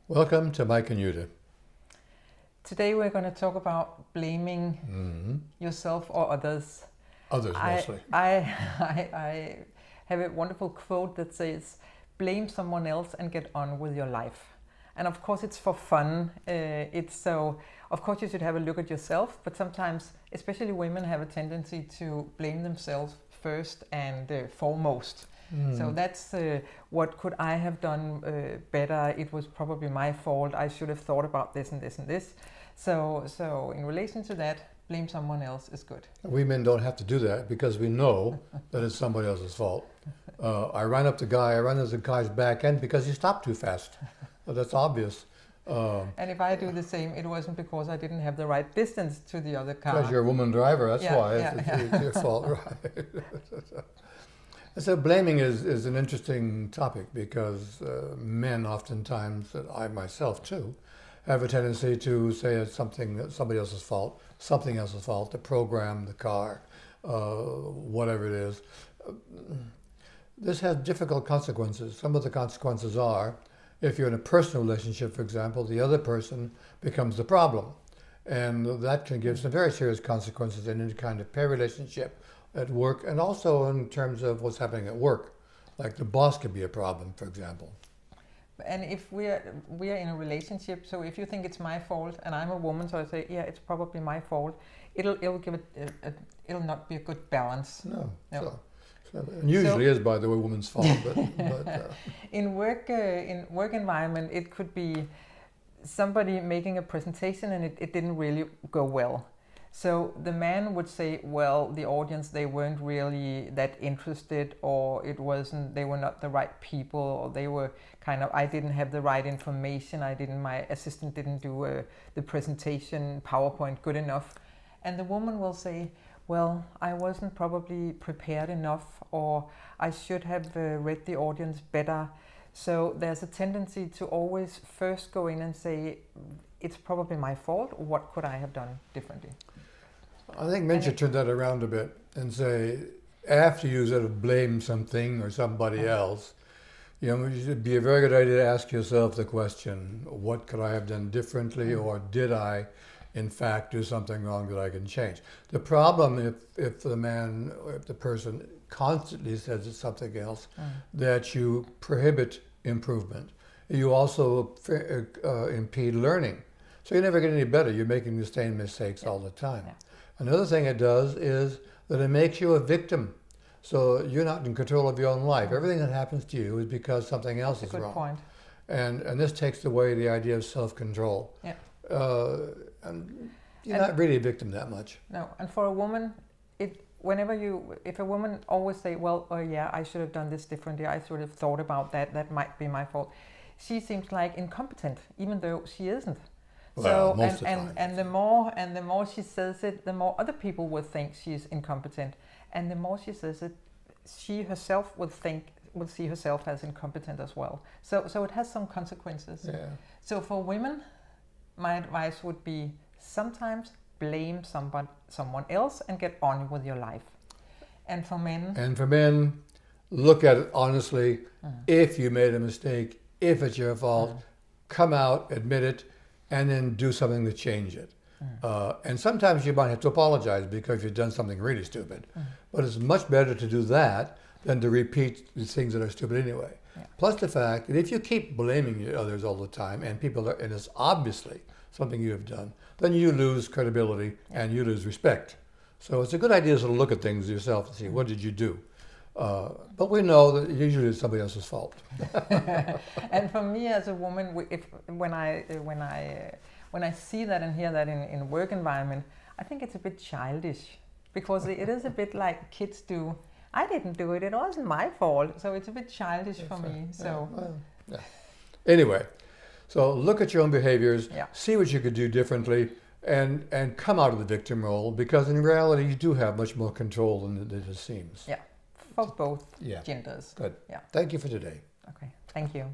Welcome to Mike and Jytte. Today we're going to talk about blaming yourself or others. Others mostly. I have a wonderful quote that says, blame someone else and get on with your life. And of course it's for fun. Of course you should have a look at yourself, but sometimes, especially women, have a tendency to blame themselves first and foremost. So that's what could I have done better? It was probably my fault. I should have thought about this and this and this. So in relation to that, blame someone else is good. We men don't have to do that because we know that it's somebody else's fault. I ran into the guy's back end because he stopped too fast. Well, that's obvious. And if I do the same, it wasn't because I didn't have the right distance to the other car. Because you're a woman driver, that's why. It's your fault, right? So blaming is an interesting topic because men oftentimes, I myself too, have a tendency to say it's somebody else's fault, the program, the car, whatever it is. This has difficult consequences. Some of the consequences are, if you're in a personal relationship, for example, the other person becomes the problem. And that can give some very serious consequences in any kind of pair relationship, at work, and also in terms of what's happening at work. Like the boss could be a problem, for example. And if we are in a relationship, so if you think it's my fault, and I'm a woman, so I say, yeah, it's probably my fault, it'll it'll not be a good balance. No. So usually is, by the way, a woman's fault. But in work environment, it could be somebody making a presentation and it didn't really go well. So the man would say, well, the audience, they weren't really that interested, or they were not the right people, or they were I didn't have the right information, my assistant didn't do the presentation, PowerPoint good enough. And the woman will say, well, I wasn't probably prepared enough, or I should have read the audience better. So there's a tendency to always first go in and say, it's probably my fault, what could I have done differently? I think men should turn that around a bit and say, after you sort of blame something or somebody else, it should be a very good idea to ask yourself the question, what could I have done differently, or did I, in fact, do something wrong that I can change? The problem, if the person constantly says it's something else, that you prohibit improvement. You also impede learning. So you never get any better. You're making the same mistakes all the time. Yeah. Another thing it does is that it makes you a victim. So you're not in control of your own life. Everything that happens to you is because something else is wrong. That's a good point. And this takes away the idea of self-control. Yeah. And you're not really a victim that much. No, and for a woman, if a woman always say, well, oh yeah, I should have done this differently, I should have thought about that might be my fault. She seems like incompetent, even though she isn't. Well, so most of the time. And the more she says it, the more other people will think she's incompetent, and the more she says it, she herself will see herself as incompetent as well. So it has some consequences. Yeah. So for women, my advice would be sometimes blame someone else and get on with your life. And for men, look at it honestly. If you made a mistake, if it's your fault, come out, admit it, and then do something to change it. And sometimes you might have to apologize because you've done something really stupid. But it's much better to do that than to repeat the things that are stupid anyway. Yeah. Plus the fact that if you keep blaming others all the time, and it's obviously something you have done, then you lose credibility and you lose respect. So it's a good idea to look at things yourself and see, what did you do? But we know that usually it's somebody else's fault. And for me as a woman, when I see that and hear that in a work environment, I think it's a bit childish, because it is a bit like kids do. I didn't do it, it wasn't my fault. So it's a bit childish for me. Anyway, so look at your own behaviors, see what you could do differently, and come out of the victim role, because in reality you do have much more control than it seems. Yeah. For both genders. Good. Yeah. Thank you for today. Okay. Thank you.